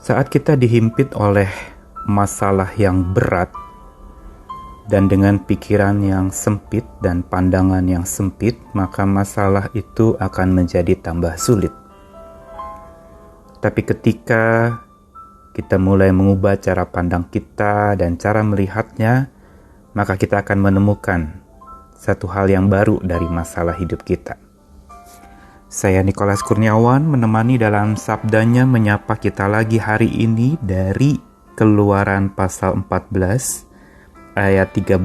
Saat kita dihimpit oleh masalah yang berat dan dengan pikiran yang sempit dan pandangan yang sempit, maka masalah itu akan menjadi tambah sulit. Tapi ketika kita mulai mengubah cara pandang kita dan cara melihatnya, maka kita akan menemukan satu hal yang baru dari masalah hidup kita. Saya Nikolas Kurniawan menemani dalam sabdanya menyapa kita lagi hari ini dari Keluaran pasal 14 ayat 13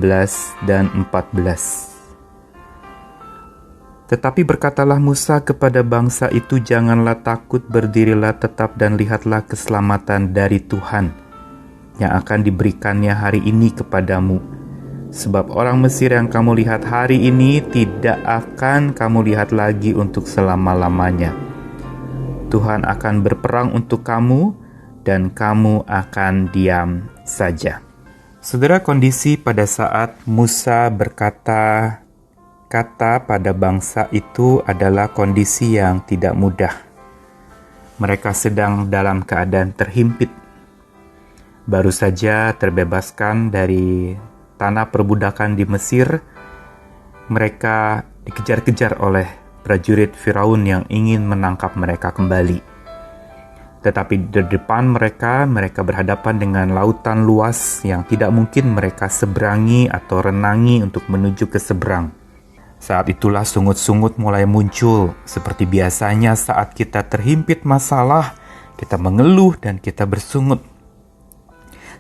dan 14. Tetapi berkatalah Musa kepada bangsa itu, janganlah takut, berdirilah tetap dan lihatlah keselamatan dari Tuhan yang akan diberikannya hari ini kepadamu. Sebab orang Mesir yang kamu lihat hari ini tidak akan kamu lihat lagi untuk selama-lamanya. Tuhan akan berperang untuk kamu dan kamu akan diam saja. Saudara, kondisi pada saat Musa berkata-kata pada bangsa itu adalah kondisi yang tidak mudah. Mereka sedang dalam keadaan terhimpit. Baru saja terbebaskan dari tanah perbudakan di Mesir. Mereka dikejar-kejar oleh prajurit Firaun yang ingin menangkap mereka kembali. Tetapi di depan mereka berhadapan dengan lautan luas yang tidak mungkin mereka seberangi atau renangi untuk menuju ke seberang. Saat itulah sungut-sungut mulai muncul. Seperti biasanya saat kita terhimpit masalah, kita mengeluh dan kita bersungut.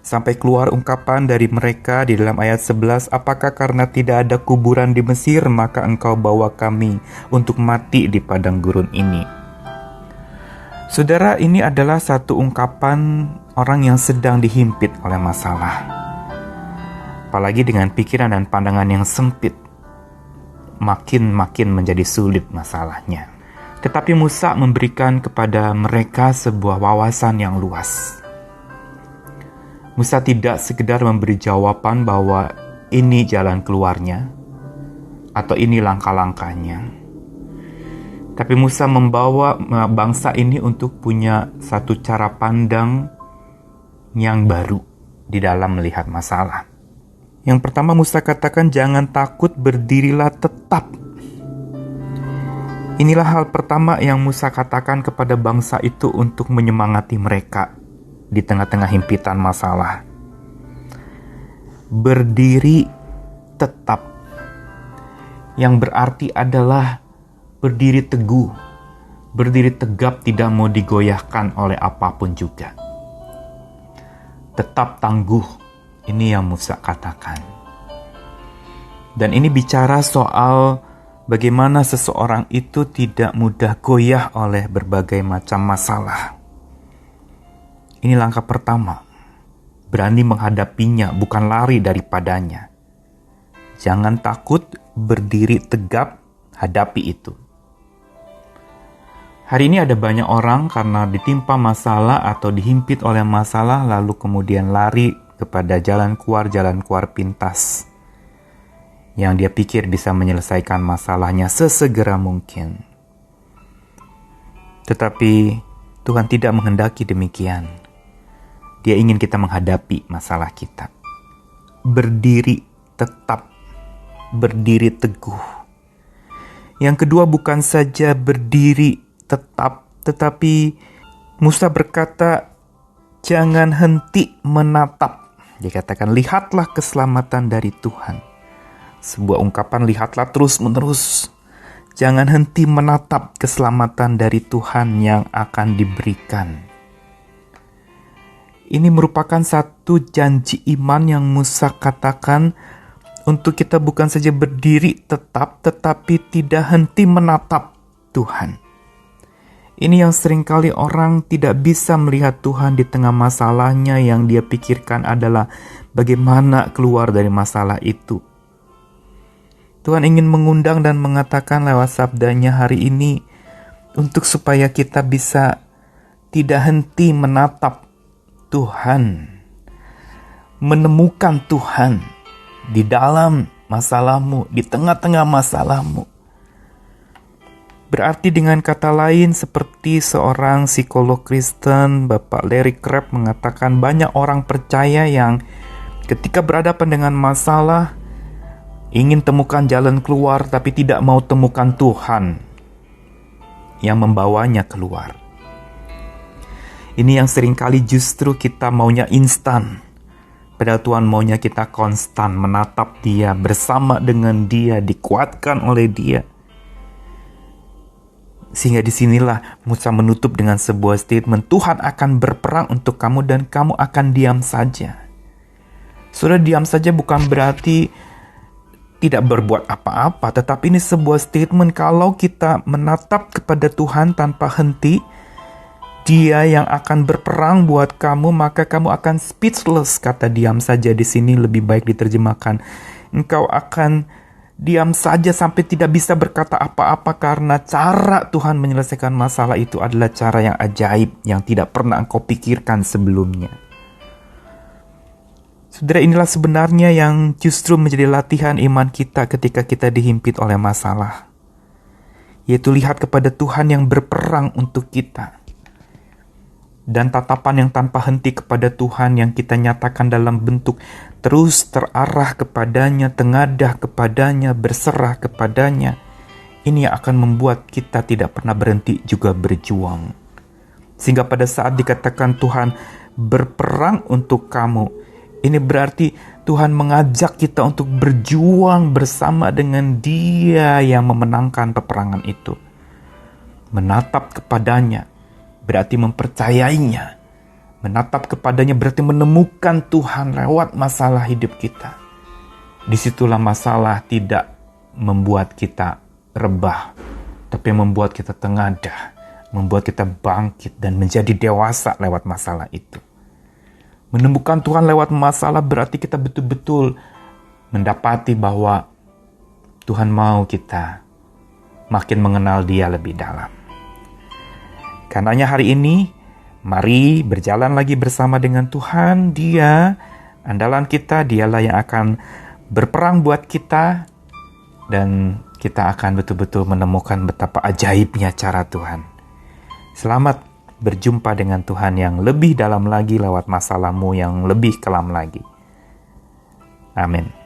Sampai keluar ungkapan dari mereka di dalam ayat 11, apakah karena tidak ada kuburan di Mesir, maka engkau bawa kami untuk mati di padang gurun ini. Saudara, ini adalah satu ungkapan orang yang sedang dihimpit oleh masalah. Apalagi dengan pikiran dan pandangan yang sempit, makin menjadi sulit masalahnya. Tetapi Musa memberikan kepada mereka sebuah wawasan yang luas. Musa tidak sekedar memberi jawaban bahwa ini jalan keluarnya atau ini langkah-langkahnya. Tapi Musa membawa bangsa ini untuk punya satu cara pandang yang baru di dalam melihat masalah. Yang pertama Musa katakan, jangan takut, berdirilah tetap. Inilah hal pertama yang Musa katakan kepada bangsa itu untuk menyemangati mereka di tengah-tengah himpitan masalah. Berdiri tetap, yang berarti adalah berdiri teguh, berdiri tegap, tidak mau digoyahkan oleh apapun juga. Tetap tangguh, ini yang Musa katakan. Dan ini bicara soal bagaimana seseorang itu tidak mudah goyah oleh berbagai macam masalah. Ini langkah pertama. Berani menghadapinya, bukan lari daripadanya. Jangan takut, berdiri tegap, hadapi itu. Hari ini ada banyak orang karena ditimpa masalah atau dihimpit oleh masalah, lalu kemudian lari kepada jalan keluar pintas yang dia pikir bisa menyelesaikan masalahnya sesegera mungkin. Tetapi Tuhan tidak menghendaki demikian. Dia ingin kita menghadapi masalah kita. Berdiri tetap, berdiri teguh. Yang kedua bukan saja berdiri tetap, tetapi Musa berkata, jangan henti menatap. Dia katakan, lihatlah keselamatan dari Tuhan. Sebuah ungkapan, lihatlah terus-menerus. Jangan henti menatap keselamatan dari Tuhan yang akan diberikan. Ini merupakan satu janji iman yang Musa katakan untuk kita bukan saja berdiri tetap, tetapi tidak henti menatap Tuhan. Ini yang seringkali orang tidak bisa melihat Tuhan di tengah masalahnya, yang dia pikirkan adalah bagaimana keluar dari masalah itu. Tuhan ingin mengundang dan mengatakan lewat sabdanya hari ini untuk supaya kita bisa tidak henti menatap Tuhan, menemukan Tuhan di dalam masalahmu, di tengah-tengah masalahmu. Berarti dengan kata lain, seperti seorang psikolog Kristen, Bapak Larry Crabb mengatakan, banyak orang percaya yang ketika berhadapan dengan masalah, ingin temukan jalan keluar tapi tidak mau temukan Tuhan yang membawanya keluar. Ini yang seringkali justru kita maunya instan, padahal Tuhan maunya kita konstan menatap Dia, bersama dengan Dia, dikuatkan oleh Dia. Sehingga disinilah Musa menutup dengan sebuah statement, Tuhan akan berperang untuk kamu dan kamu akan diam saja. Saudara, diam saja bukan berarti tidak berbuat apa-apa, tetapi ini sebuah statement kalau kita menatap kepada Tuhan tanpa henti, Dia yang akan berperang buat kamu, maka kamu akan speechless. Kata diam saja di sini lebih baik diterjemahkan, engkau akan diam saja sampai tidak bisa berkata apa-apa karena cara Tuhan menyelesaikan masalah itu adalah cara yang ajaib yang tidak pernah engkau pikirkan sebelumnya. Saudara, inilah sebenarnya yang justru menjadi latihan iman kita ketika kita dihimpit oleh masalah, yaitu lihat kepada Tuhan yang berperang untuk kita. Dan tatapan yang tanpa henti kepada Tuhan yang kita nyatakan dalam bentuk terus terarah kepadanya, tengadah kepadanya, berserah kepadanya. Ini yang akan membuat kita tidak pernah berhenti juga berjuang. Sehingga pada saat dikatakan Tuhan berperang untuk kamu, ini berarti Tuhan mengajak kita untuk berjuang bersama dengan Dia yang memenangkan peperangan itu. Menatap kepadanya berarti mempercayainya. Menatap kepadanya berarti menemukan Tuhan lewat masalah hidup kita. Disitulah masalah tidak membuat kita rebah, tapi membuat kita tengadah, membuat kita bangkit dan menjadi dewasa lewat masalah itu. Menemukan Tuhan lewat masalah berarti kita betul-betul mendapati bahwa Tuhan mau kita makin mengenal Dia lebih dalam. Karenanya hari ini, mari berjalan lagi bersama dengan Tuhan. Dia andalan kita, Dialah yang akan berperang buat kita, dan kita akan betul-betul menemukan betapa ajaibnya cara Tuhan. Selamat berjumpa dengan Tuhan yang lebih dalam lagi lewat masalahmu yang lebih kelam lagi. Amin.